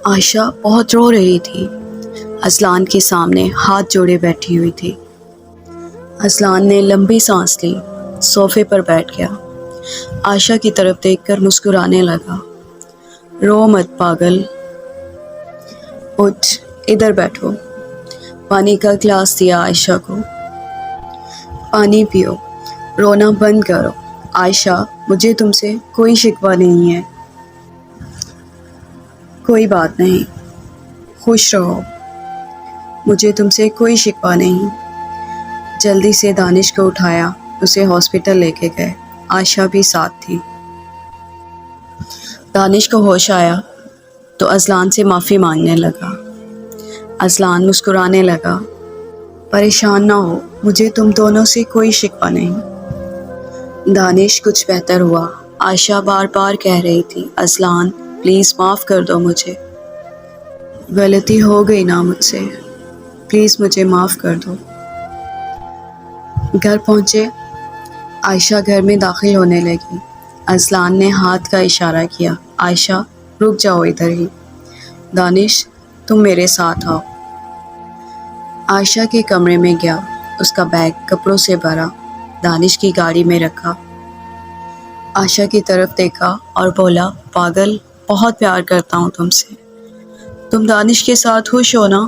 عائشہ بہت رو رہی تھی۔ اذلان کے سامنے ہاتھ جوڑے بیٹھی ہوئی تھی۔ اذلان نے لمبی سانس لی، صوفے پر بیٹھ گیا، عائشہ کی طرف دیکھ کر مسکرانے لگا۔ رو مت پاگل، اٹھ ادھر بیٹھو۔ پانی کا گلاس دیا عائشہ کو۔ پانی پیو، رونا بند کرو۔ عائشہ، مجھے تم سے کوئی شکوہ نہیں ہے۔ کوئی بات نہیں، خوش رہو، مجھے تم سے کوئی شکوہ نہیں۔ جلدی سے دانش کو اٹھایا، اسے ہاسپٹل لے کے گئے۔ عائشہ بھی ساتھ تھی۔ دانش کو ہوش آیا تو اذلان سے معافی مانگنے لگا۔ اذلان مسکرانے لگا، پریشان نہ ہو، مجھے تم دونوں سے کوئی شکوہ نہیں۔ دانش کچھ بہتر ہوا۔ عائشہ بار بار کہہ رہی تھی، اذلان پلیز معاف کر دو مجھے، غلطی ہو گئی نا مجھ سے، پلیز مجھے معاف کر دو۔ گھر پہنچے، عائشہ گھر میں داخل ہونے لگی۔ اذلان نے ہاتھ کا اشارہ کیا، عائشہ رک جاؤ ادھر ہی، دانش تم میرے ساتھ آؤ۔ عائشہ کے کمرے میں گیا، اس کا بیگ کپڑوں سے بھرا دانش کی گاڑی میں رکھا۔ عائشہ کی طرف دیکھا اور بولا، پاگل، بہت پیار کرتا ہوں تم سے، تم دانش کے ساتھ خوش ہو نا،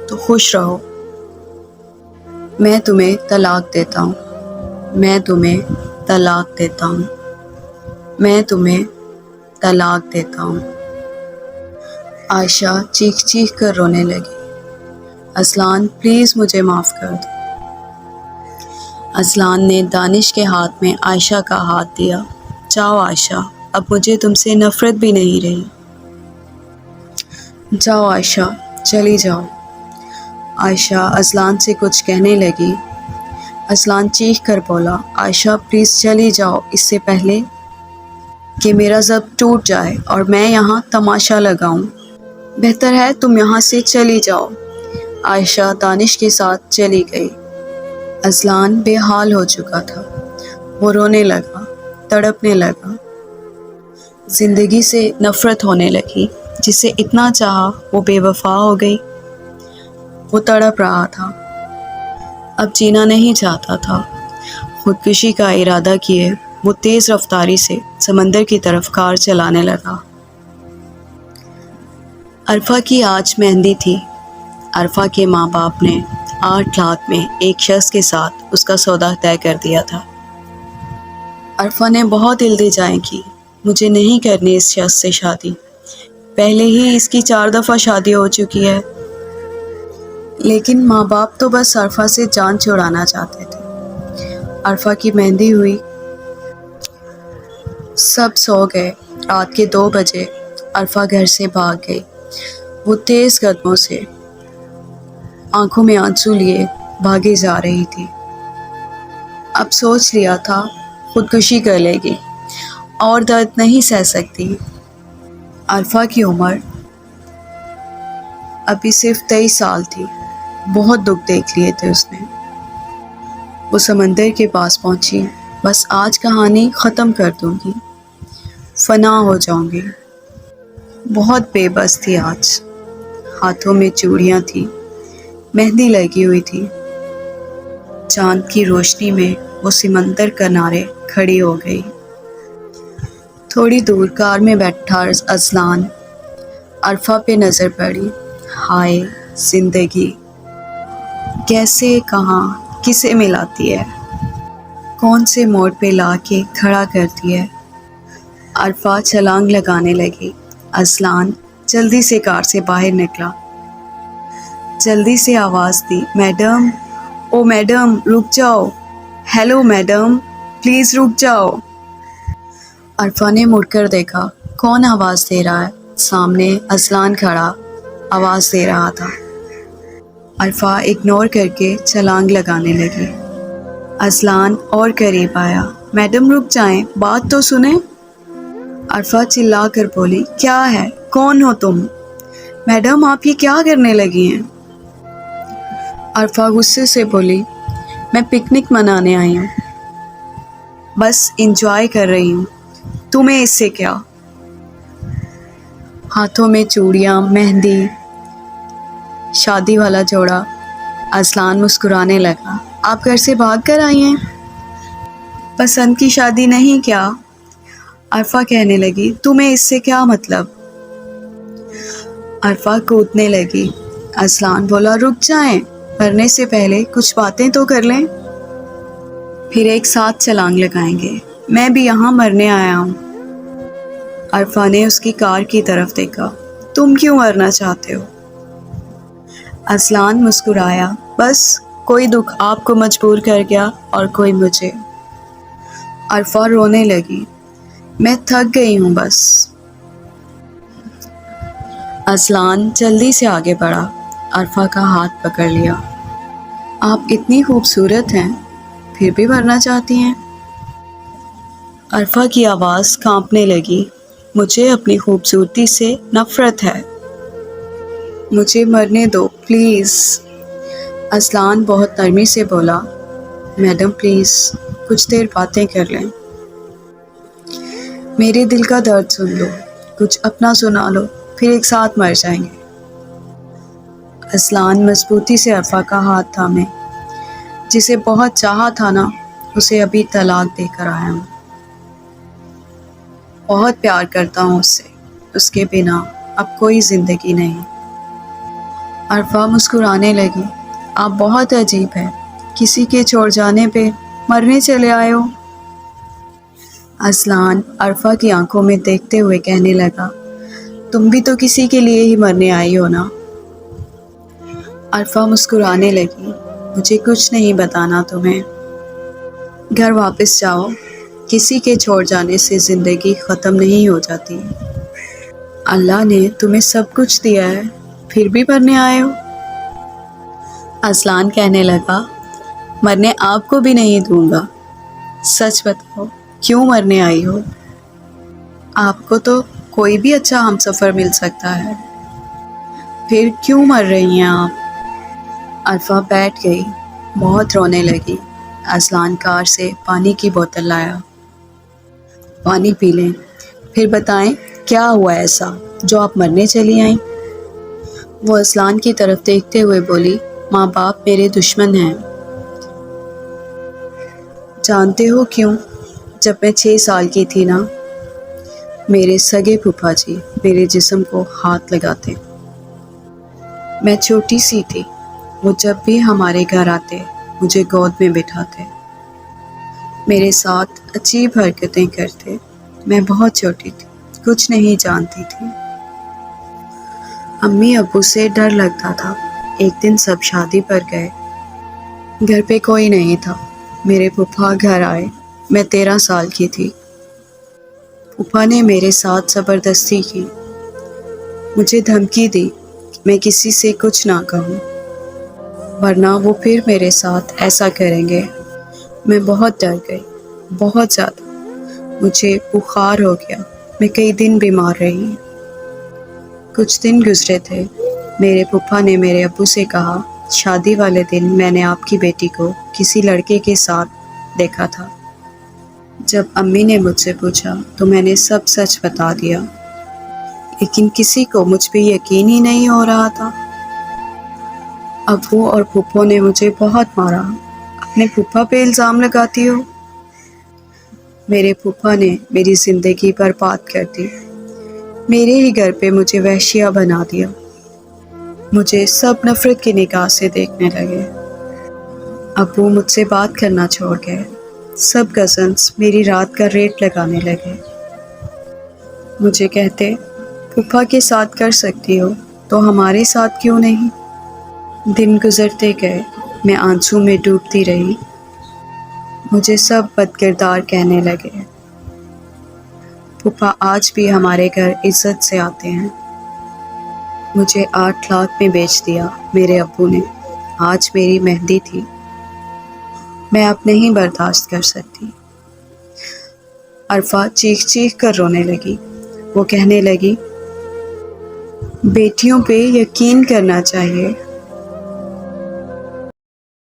تو خوش رہو۔ میں تمہیں طلاق دیتا ہوں، میں تمہیں طلاق دیتا ہوں، میں تمہیں طلاق دیتا ہوں۔ عائشہ چیخ چیخ کر رونے لگی، اذلان پلیز مجھے معاف کر دو۔ اذلان نے دانش کے ہاتھ میں عائشہ کا ہاتھ دیا، جاؤ عائشہ، اب مجھے تم سے نفرت بھی نہیں رہی، جاؤ عائشہ، چلی جاؤ۔ عائشہ اذلان سے کچھ کہنے لگی، اذلان چیخ کر بولا، عائشہ پلیز چلی جاؤ، اس سے پہلے کہ میرا ضبط ٹوٹ جائے اور میں یہاں تماشا لگاؤں، بہتر ہے تم یہاں سے چلی جاؤ۔ عائشہ دانش کے ساتھ چلی گئی۔ اذلان بے حال ہو چکا تھا، وہ رونے لگا، تڑپنے لگا، زندگی سے نفرت ہونے لگی، جسے اتنا چاہا وہ بے وفا ہو گئی۔ وہ تڑپ رہا تھا، اب جینا نہیں چاہتا تھا۔ خودکشی کا ارادہ کیے وہ تیز رفتاری سے سمندر کی طرف کار چلانے لگا۔ عرفہ کی آج مہندی تھی۔ عرفہ کے ماں باپ نے 8 لاکھ میں ایک شخص کے ساتھ اس کا سودا طے کر دیا تھا۔ عرفہ نے بہت التجائیں کی، مجھے نہیں کرنی اس شخص سے شادی، پہلے ہی اس کی 4 دفعہ شادی ہو چکی ہے۔ لیکن ماں باپ تو بس عرفہ سے جان چھڑانا چاہتے تھے۔ عرفہ کی مہندی ہوئی، سب سو گئے۔ رات کے 2 بجے عرفہ گھر سے بھاگ گئی۔ وہ تیز قدموں سے، آنکھوں میں آنسو لیے بھاگے جا رہی تھی۔ اب سوچ لیا تھا خودکشی کر لے گی اور درد نہیں سہ سکتی۔ عرفہ کی عمر ابھی صرف 23 سال تھی۔ بہت دکھ دیکھ لیے تھے اس نے۔ وہ سمندر کے پاس پہنچی، بس آج کہانی ختم کر دوں گی، فنا ہو جاؤں گی۔ بہت بے بس تھی آج، ہاتھوں میں چوڑیاں تھیں، مہندی لگی ہوئی تھی۔ چاند کی روشنی میں وہ سمندر کنارے کھڑی ہو گئی۔ تھوڑی دور کار میں بیٹھا اذلان، عرفہ پہ نظر پڑی، ہائے زندگی، کیسے، کہاں، کسے ملاتی ہے، کون سے موڑ پہ لا کے کھڑا کرتی ہے۔ عرفہ چھلانگ لگانے لگی۔ اذلان جلدی سے کار سے باہر نکلا، جلدی سے آواز دی، میڈم، او میڈم رک جاؤ، ہیلو میڈم پلیز رک جاؤ۔ عرفہ نے مڑ کر دیکھا، کون آواز دے رہا ہے؟ سامنے اذلان کھڑا آواز دے رہا تھا۔ عرفہ اگنور کر کے چھلانگ لگانے لگی۔ اذلان اور قریب آیا، میڈم رک جائیں، بات تو سنیں۔ عرفہ چلا کر بولی، کیا ہے، کون ہو تم؟ میڈم آپ یہ کیا کرنے لگی ہیں؟ عرفہ غصے سے بولی، میں پکنک منانے آئی ہوں، بس انجوائے کر رہی ہوں، تمہیں اس سے کیا؟ ہاتھوں میں چوڑیاں، مہندی، شادی والا جوڑا۔ اذلان مسکرانے لگا۔ آپ گھر سے بھاگ کر آئی ہیں؟ پسند کی شادی نہیں کیا؟ عرفہ کہنے لگی۔ تمہیں اس سے کیا مطلب؟ عرفہ کودنے لگی۔ اذلان بولا رک جائیں، مرنے سے پہلے کچھ باتیں تو کر لیں، پھر ایک ساتھ چھلانگ لگائیں گے۔ میں بھی یہاں مرنے آیا ہوں۔ عرفہ نے اس کی کار کی طرف دیکھا۔ تم کیوں مرنا چاہتے ہو؟ اذلان مسکرایا۔ بس کوئی دکھ آپ کو مجبور کر گیا اور کوئی مجھے۔ عرفہ رونے لگی۔ میں تھک گئی ہوں بس۔ اذلان جلدی سے آگے بڑھا، عرفہ کا ہاتھ پکڑ لیا۔ آپ اتنی خوبصورت ہیں، پھر بھی مرنا چاہتی ہیں؟ عرفہ کی آواز کانپنے لگی۔ مجھے اپنی خوبصورتی سے نفرت ہے، مجھے مرنے دو پلیز۔ اذلان بہت نرمی سے بولا۔ میڈم پلیز کچھ دیر باتیں کر لیں، میرے دل کا درد سن لو، کچھ اپنا سنا لو، پھر ایک ساتھ مر جائیں گے۔ اذلان مضبوطی سے عرفہ کا ہاتھ تھامے۔ جسے بہت چاہا تھا نا، اسے ابھی طلاق دے کر آیا ہوں۔ بہت پیار کرتا ہوں اس سے، اس کے بنا اب کوئی زندگی نہیں۔ عرفہ مسکرانے لگی۔ آپ بہت عجیب ہیں، کسی کے چھوڑ جانے پہ مرنے چلے آئے ہو۔ اذلان عرفہ کی آنکھوں میں دیکھتے ہوئے کہنے لگا، تم بھی تو کسی کے لیے ہی مرنے آئی ہو نا۔ عرفہ مسکرانے لگی۔ مجھے کچھ نہیں بتانا تمہیں، گھر واپس جاؤ، کسی کے چھوڑ جانے سے زندگی ختم نہیں ہو جاتی۔ اللہ نے تمہیں سب کچھ دیا ہے، پھر بھی مرنے آئے ہو۔ اذلان کہنے لگا، مرنے آپ کو بھی نہیں دوں گا، سچ بتاؤ کیوں مرنے آئی ہو؟ آپ کو تو کوئی بھی اچھا ہمسفر مل سکتا ہے، پھر کیوں مر رہی ہیں آپ؟ عرفہ بیٹھ گئی، بہت رونے لگی۔ اذلان کار سے پانی کی بوتل لایا۔ پانی پی لیں، پھر بتائیں کیا ہوا ایسا جو آپ مرنے چلی آئیں؟ وہ اذلان کی طرف دیکھتے ہوئے بولی، ماں باپ میرے دشمن ہیں۔ جانتے ہو کیوں؟ جب میں 6 سال کی تھی نا، میرے سگے پھوپھا جی میرے جسم کو ہاتھ لگاتے۔ میں چھوٹی سی تھی، وہ جب بھی ہمارے گھر آتے مجھے گود میں بٹھاتے، میرے ساتھ عجیب حرکتیں کرتے۔ میں بہت چھوٹی تھی، کچھ نہیں جانتی تھی۔ امی ابو سے ڈر لگتا تھا۔ ایک دن سب شادی پر گئے، گھر پہ کوئی نہیں تھا۔ میرے پھوپھا گھر آئے، میں 13 سال کی تھی۔ پھوپھا نے میرے ساتھ زبردستی کی، مجھے دھمکی دی کہ میں کسی سے کچھ نہ کہوں، ورنہ وہ پھر میرے ساتھ ایسا کریں گے۔ میں بہت ڈر گئی، بہت زیادہ۔ مجھے بخار ہو گیا، میں کئی دن بیمار رہی۔ کچھ دن گزرے تھے، میرے پھوپھا نے میرے ابو سے کہا، شادی والے دن میں نے آپ کی بیٹی کو کسی لڑکے کے ساتھ دیکھا تھا۔ جب امی نے مجھ سے پوچھا تو میں نے سب سچ بتا دیا، لیکن کسی کو مجھ پہ یقین ہی نہیں ہو رہا تھا۔ ابو اور پھوپھو نے مجھے بہت مارا۔ اپنے پھوپھا پہ الزام لگاتی ہو؟ میرے پھوپھا نے میری زندگی برباد کر دی، میرے ہی گھر پہ مجھے وحشیہ بنا دیا۔ مجھے سب نفرت کی نگاہ سے دیکھنے لگے۔ ابو مجھ سے بات کرنا چھوڑ گئے۔ سب کزنس میری رات کا ریٹ لگانے لگے۔ مجھے کہتے، پھوپھا کے ساتھ کر سکتی ہو تو ہمارے ساتھ کیوں نہیں؟ دن گزرتے گئے، میں آنسو میں ڈوبتی رہی۔ مجھے سب بد کردار کہنے لگے۔ پھوپھا آج بھی ہمارے گھر عزت سے آتے ہیں۔ مجھے 8 لاکھ میں بیچ دیا میرے ابو نے۔ آج میری مہندی تھی، میں اب نہیں برداشت کر سکتی۔ عرفہ چیخ چیخ کر رونے لگی۔ وہ کہنے لگی، بیٹیوں پہ یقین کرنا چاہیے،